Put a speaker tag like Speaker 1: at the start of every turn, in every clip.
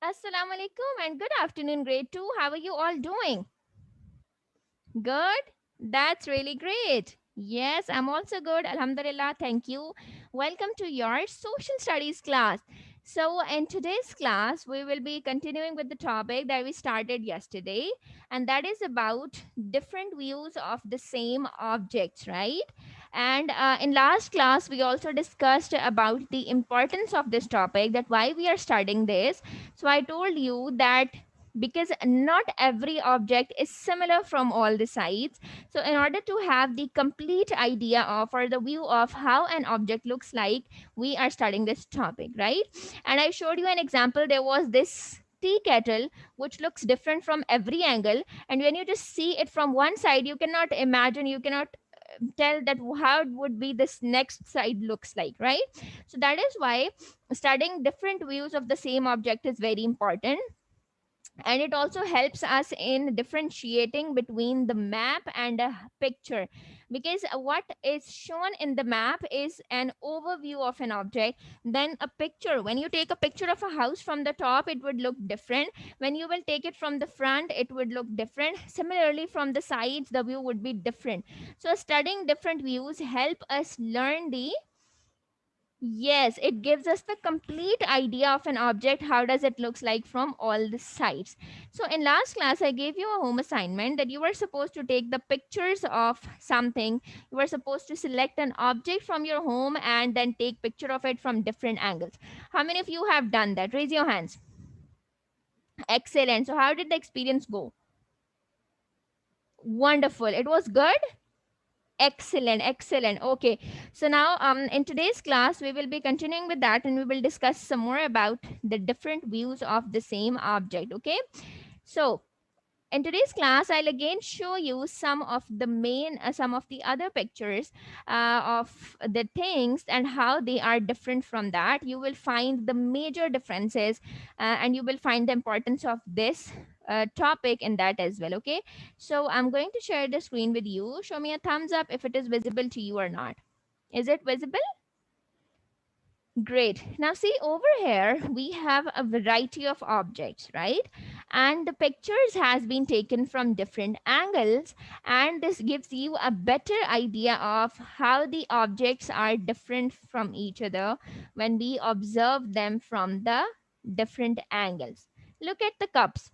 Speaker 1: Assalamu alaikum and good afternoon, grade 2. How are you all doing? Good? That's really great. Yes, I'm also good. Alhamdulillah. Thank you. Welcome to your social studies class. So, in today's class, we will be continuing with the topic that we started yesterday, and that is about different views of the same objects, right? And in last class, we also discussed about the importance of this topic, that why we are studying this. So, I told you that because not every object is similar from all the sides, so in order to have the complete idea of or the view of how an object looks like, we are studying this topic, right? And I showed you an example. There was this tea kettle which looks different from every angle, and when you just see it from one side, you cannot imagine, you cannot tell that how it would be this next side looks like, right? So that is why studying different views of the same object is very important, and it also helps us in differentiating between the map and a picture, because what is shown in the map is an overview of an object. Then a picture, when you take a picture of a house from the top, it would look different. When you will take it from the front, it would look different. Similarly, from the sides, the view would be different. So studying different views help us learn the. Yes, it gives us the complete idea of an object. How does it looks like from all the sides? So in last class, I gave you a home assignment that you were supposed to take the pictures of something. You were supposed to select an object from your home and then take picture of it from different angles. How many of you have done that? Raise your hands. Excellent. So how did the experience go? Wonderful. It was good. Excellent, excellent. Okay, so now in today's class we will be continuing with that, and we will discuss some more about the different views of the same object. Okay, so in today's class, I'll again show you some of the other pictures of the things and how they are different from that. You will find the major differences, and you will find the importance of this topic in that as well. Okay, so I'm going to share the screen with you. Show me a thumbs up if it is visible to you or not. Is it visible? Great. Now, see over here, we have a variety of objects, right? And the pictures has been taken from different angles, and this gives you a better idea of how the objects are different from each other when we observe them from the different angles. Look at the cups.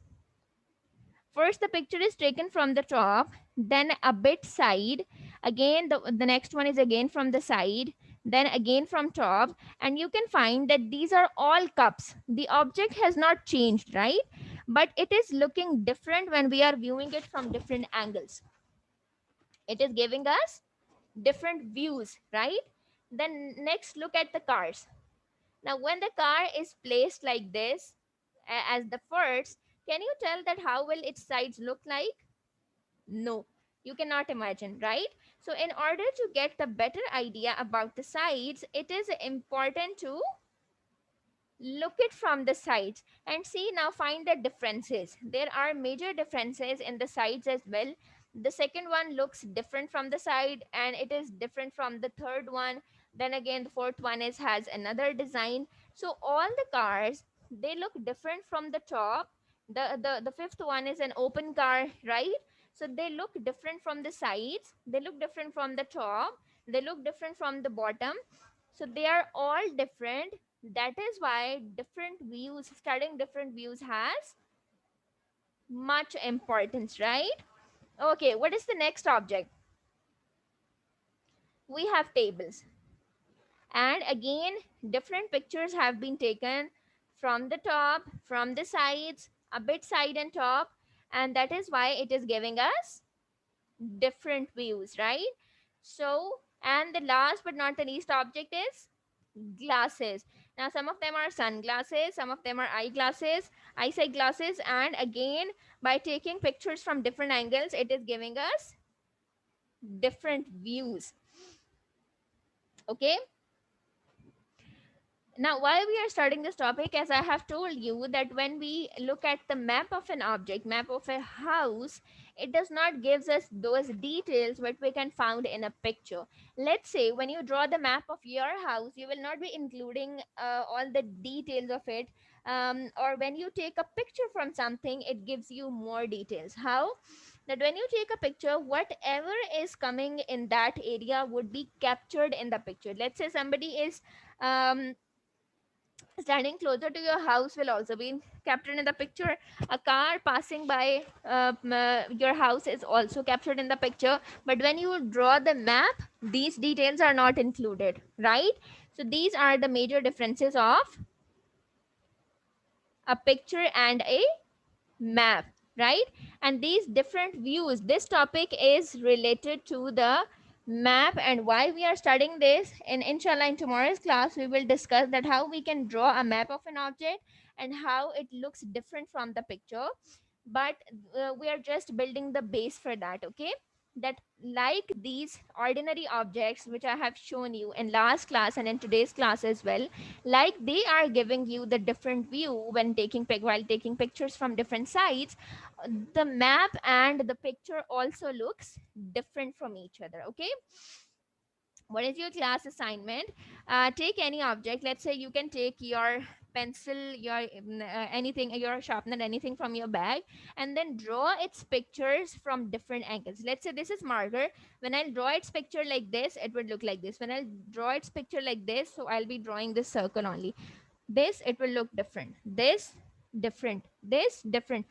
Speaker 1: First, the picture is taken from the top, then a bit side. Again, the next one is again from the side, then again from top. And you can find that these are all cups. The object has not changed, right? But it is looking different when we are viewing it from different angles. It is giving us different views, right? Then next, look at the cars. Now, when the car is placed like this, as the first, can you tell that how will its sides look like? No, you cannot imagine, right? So, in order to get the better idea about the sides, it is important to look it from the sides and see. Now find the differences. There are major differences in the sides as well. The second one looks different from the side, and it is different from the third one. Then again, the fourth one is has another design. So all the cars, they look different from the top. The fifth one is an open car, right? So they look different from the sides, they look different from the top, they look different from the bottom. So they are all different. That is why different views, studying different views has much importance, right? Okay, what is the next object? We have tables. And again, different pictures have been taken from the top, from the sides, a bit side and top. And that is why it is giving us different views, right? So, and the last but not the least object is glasses. Now, some of them are sunglasses, some of them are eyeglasses, eyesight glasses, and again, by taking pictures from different angles, it is giving us different views. Okay. Now, why we are starting this topic, as I have told you, that when we look at the map of an object, map of a house, it does not gives us those details what we can found in a picture. Let's say when you draw the map of your house, you will not be including all the details of it or when you take a picture from something, it gives you more details. How? That when you take a picture, whatever is coming in that area would be captured in the picture. Let's say somebody is um, standing closer to your house, will also be captured in the picture. A car passing by your house is also captured in the picture. But when you draw the map, these details are not included, right? So these are the major differences of a picture and a map, right? And these different views, this topic is related to the map. And why we are studying this, and inshallah in tomorrow's class we will discuss that how we can draw a map of an object and how it looks different from the picture. But we are just building the base for that, okay? That like these ordinary objects which I have shown you in last class and in today's class as well, like they are giving you the different view when while taking pictures from different sides, the map and the picture also looks different from each other, okay? What is your class assignment? Take any object. Let's say you can take your pencil, your anything, your sharpener, anything from your bag, and then draw its pictures from different angles. Let's say this is marker. When I'll draw its picture like this, it would look like this. When I'll draw its picture like this, so I'll be drawing this circle only. This, it will look different. This different, this different.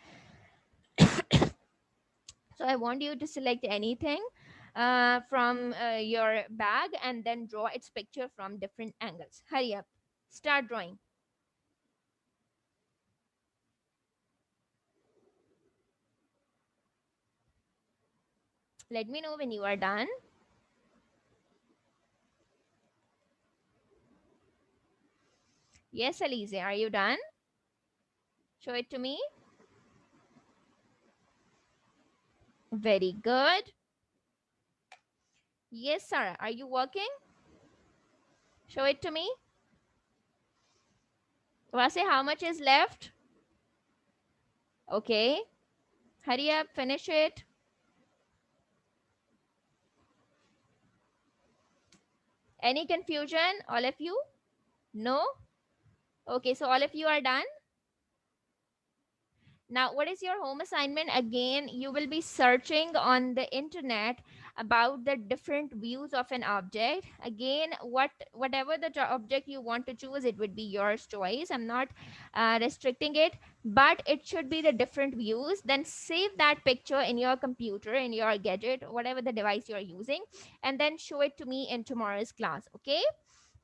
Speaker 1: So I want you to select anything from your bag and then draw its picture from different angles. Hurry up. Start drawing. Let me know when you are done. Yes, Alize, are you done? Show it to me. Very good. Yes, Sarah, are you working? Show it to me. Vase, how much is left? Okay. Hurry up, finish it. Any confusion, all of you? No? Okay, so all of you are done. Now, what is your home assignment? Again, you will be searching on the internet about the different views of an object. Again, whatever the object you want to choose, it would be your choice. I'm not restricting it, but it should be the different views. Then save that picture in your computer, in your gadget, whatever the device you're using, and then show it to me in tomorrow's class. Okay?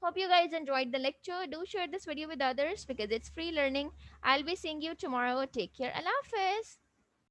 Speaker 1: Hope you guys enjoyed the lecture. Do share this video with others because it's free learning. I'll be seeing you tomorrow. Take care. Allah Hafiz.